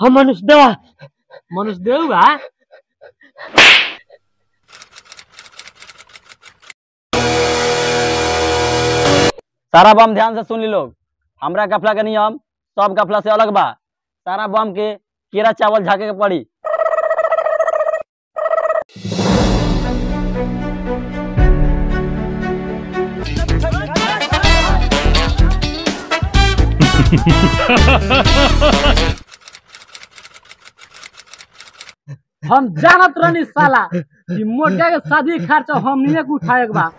हम मनुष्य देवा सारा बम ध्यान से सुन ली लोग। हमरा गफला के नियम सब गफला से अलग बा। सारा बम के केरा चावल झाके के पड़ी। हम जानत रहनी साला कि मोटा के शादी खर्चा हमनिए के उठाए के बा।